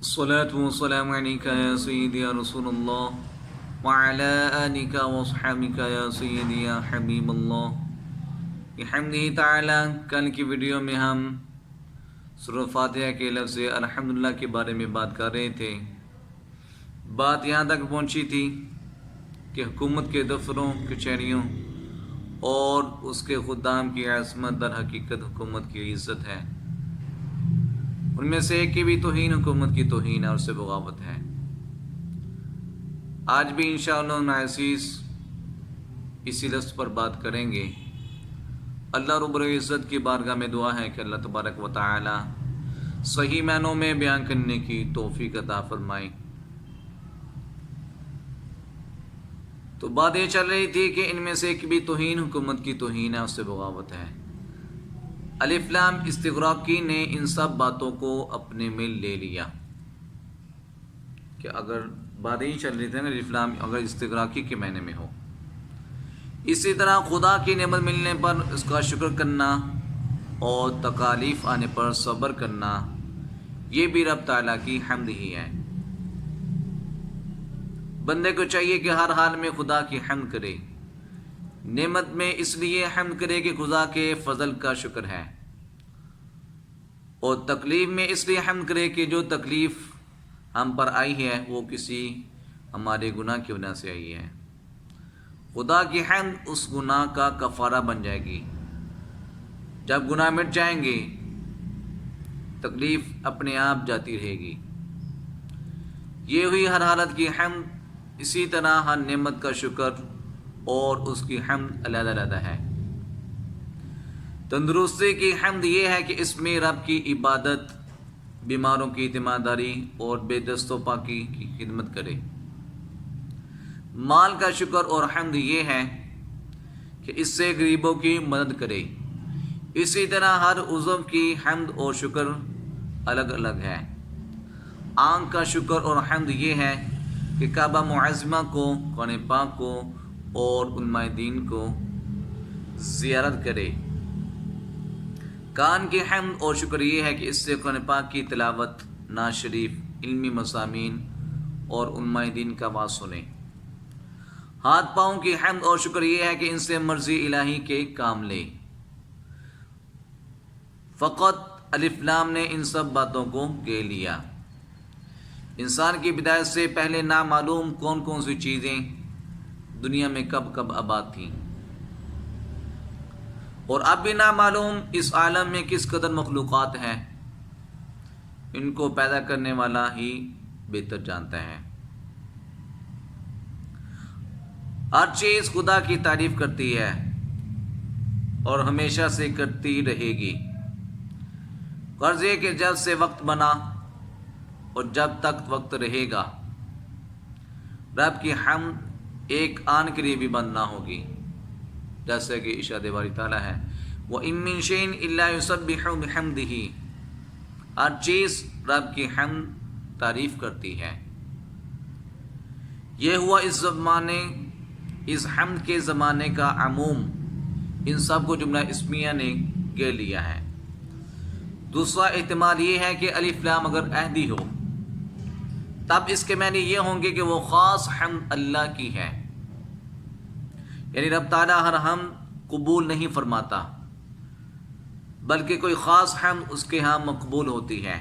الصلاة والسلام عليك يا سيدي يا رسول الله وعلى آلك وصحبك يا سيدي يا حبیب اللہ۔ بحمدہ تعالی کل کی ویڈیو میں ہم سورہ فاتحہ کے لفظ الحمدللہ کے بارے میں بات کر رہے تھے۔ بات یہاں تک پہنچی تھی کہ حکومت کے دفتروں کچہریوں اور اس کے خدام کی عصمت در حقیقت حکومت کی عزت ہے، ان میں سے ایک کی بھی توہین حکومت کی توہین ہے اور اس سے بغاوت ہے۔ آج بھی انشاءاللہ العزیز اسی لفظ پر بات کریں گے۔ اللہ رب العزت کی بارگاہ میں دعا ہے کہ اللہ تبارک و تعالی صحیح معنوں میں بیان کرنے کی توفیق عطا فرمائے۔ تو بات یہ چل رہی تھی کہ ان میں سے ایک بھی توہین حکومت کی توہین ہے، اس سے بغاوت ہے۔ الف لام استغراقی نے ان سب باتوں کو اپنے میں لے لیا کہ اگر باتیں ہی چل رہی تھی نا الف لام اگر استغراقی کے معنی میں ہو، اسی طرح خدا کی نعمت ملنے پر اس کا شکر کرنا اور تکالیف آنے پر صبر کرنا، یہ بھی رب تعالیٰ کی حمد ہی ہے۔ بندے کو چاہیے کہ ہر حال میں خدا کی حمد کرے، نعمت میں اس لیے حمد کرے کہ خدا کے فضل کا شکر ہے، اور تکلیف میں اس لیے حمد کرے کہ جو تکلیف ہم پر آئی ہے وہ کسی ہمارے گناہ کی وجہ سے آئی ہے۔ خدا کی حمد اس گناہ کا کفارہ بن جائے گی۔ جب گناہ مٹ جائیں گے تکلیف اپنے آپ جاتی رہے گی۔ یہ ہوئی ہر حالت کی حمد، اسی طرح ہر نعمت کا شکر اور اس کی حمد علیحدہ علیحدہ ہے۔ تندرستی کی حمد یہ ہے کہ اس میں رب کی عبادت، بیماروں کی تیمارداری اور بے دست و پاکی کی خدمت کرے۔ مال کا شکر اور حمد یہ ہے کہ اس سے غریبوں کی مدد کرے۔ اسی طرح ہر عضو کی حمد اور شکر الگ الگ ہے۔ آنکھ کا شکر اور حمد یہ ہے کہ کعبہ معظمہ کو، قرآن پاک کو اور علماء دین کو زیارت کرے۔ کان کی حمد اور شکر یہ ہے کہ اس سے قرآن پاک کی تلاوت، نعت شریف، علمی مضامین اور علماء دین کا وعظ سنے۔ ہاتھ پاؤں کی حمد اور شکر یہ ہے کہ ان سے مرضی الہی کے کام لے۔ فقط الف لام نے ان سب باتوں کو گے لیا۔ انسان کی پیدائش سے پہلے نامعلوم کون کون سی چیزیں دنیا میں کب کب آباد تھیں، اور اب بھی نامعلوم اس عالم میں کس قدر مخلوقات ہیں، ان کو پیدا کرنے والا ہی بہتر جانتا ہے۔ ہر چیز خدا کی تعریف کرتی ہے اور ہمیشہ سے کرتی رہے گی۔ غرض یہ کہ جب سے وقت بنا اور جب تک وقت رہے گا رب کی حمد ایک آن کے لیے بھی بند نہ ہوگی، جیسا کہ ارشاد باری تعالیٰ ہے وَإِن مِّن شَيْءٍ إِلَّا يُسَبِّحُ بِحَمْدِهِ، ہر چیز رب کی حمد تعریف کرتی ہے۔ یہ ہوا اس حمد کے زمانے کا عموم، ان سب کو جملہ اسمیہ نے گے لیا ہے۔ دوسرا احتمال یہ ہے کہ الف لام اگر عہدی ہو تب اس کے معنی یہ ہوں گے کہ وہ خاص حمد اللہ کی ہے، یعنی رب تعالیٰ ہر حمد قبول نہیں فرماتا بلکہ کوئی خاص حمد اس کے ہاں مقبول ہوتی ہے۔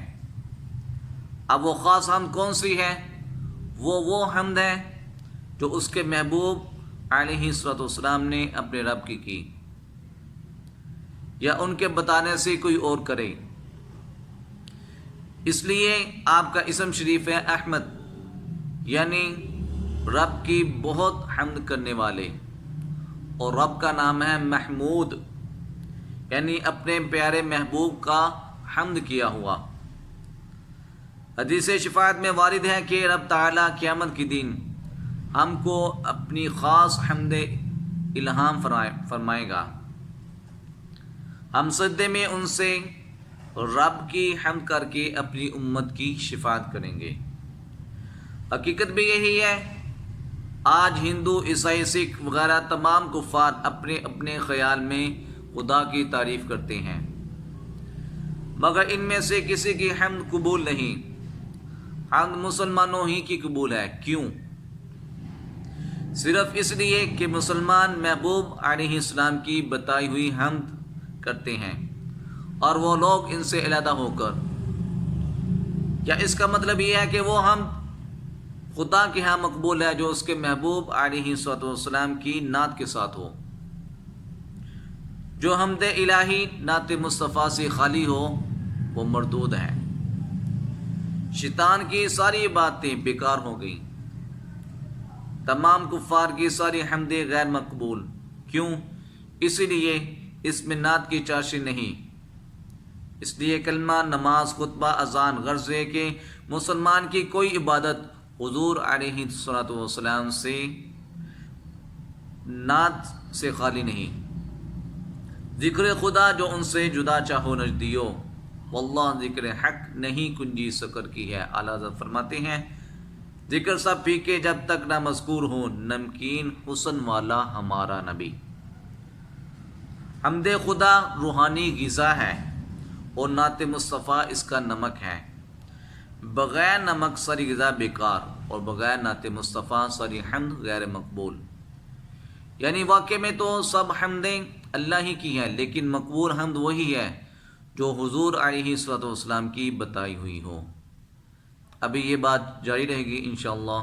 اب وہ خاص حمد کون سی ہے؟ وہ حمد ہے جو اس کے محبوب علیہ الصلوۃ والسلام نے اپنے رب کی یا ان کے بتانے سے کوئی اور کرے۔ اس لیے آپ کا اسم شریف ہے احمد، یعنی رب کی بہت حمد کرنے والے، اور رب کا نام ہے محمود، یعنی اپنے پیارے محبوب کا حمد کیا ہوا۔ حدیث شفاعت میں وارد ہے کہ رب تعالیٰ قیامت کے دن ہم کو اپنی خاص حمد الہام فرمائے گا۔ ہم سجدے میں ان سے رب کی حمد کر کے اپنی امت کی شفاعت کریں گے۔ حقیقت بھی یہی ہے۔ آج ہندو، عیسائی، سکھ وغیرہ تمام کفار اپنے اپنے خیال میں خدا کی تعریف کرتے ہیں، مگر ان میں سے کسی کی حمد قبول نہیں، حمد مسلمانوں ہی کی قبول ہے. کیوں؟ صرف اس لیے کہ مسلمان محبوب علیہ السلام کی بتائی ہوئی حمد کرتے ہیں اور وہ لوگ ان سے علیحدہ ہو کر. کیا اس کا مطلب یہ ہے کہ وہ حمد خدا کے ہاں مقبول ہے جو اس کے محبوب علیہ السلام کی نعت کے ساتھ ہو؟ جو حمد الہی نعت مصطفیٰ سے خالی ہو وہ مردود ہے. شیطان کی ساری باتیں بیکار ہو گئیں. تمام کفار کی ساری حمدیں غیر مقبول. کیوں؟ اس لیے اس میں نعت کی چاشنی نہیں. اس لیے کلمہ، نماز، خطبہ، اذان غرض ہے کہ مسلمان کی کوئی عبادت حضور علیہ السلام سے نعت سے خالی نہیں. ذکر خدا جو ان سے جدا چاہو نجدیو، واللہ ذکر حق نہیں کنجی سکر کی ہے. اعلیٰ حضرت فرماتے ہیں ذکر سب پھیکے جب تک نہ مذکور ہو، نمکین حسن والا ہمارا نبی. حمد خدا روحانی غذا ہے اور نعت مصطفیٰ اس کا نمک ہے. بغیر نمک ساری غذا بیکار اور بغیر نعت مصطفیٰ ساری حمد غیر مقبول. یعنی واقع میں تو سب حمدیں اللہ ہی کی ہیں، لیکن مقبول حمد وہی ہے جو حضور علیہ السلام کی بتائی ہوئی ہو. ابھی یہ بات جاری رہے گی انشاءاللہ.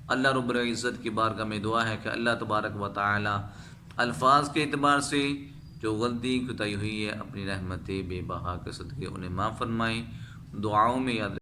اللہ رب العزت کی بارگاہ میں دعا ہے کہ اللہ تبارک و تعالی الفاظ کے اعتبار سے جو غلطی کوتاہی ہوئی ہے اپنی رحمت بے بہا کے صدقے انہیں معاف فرمائیں. دعاؤں میں یاد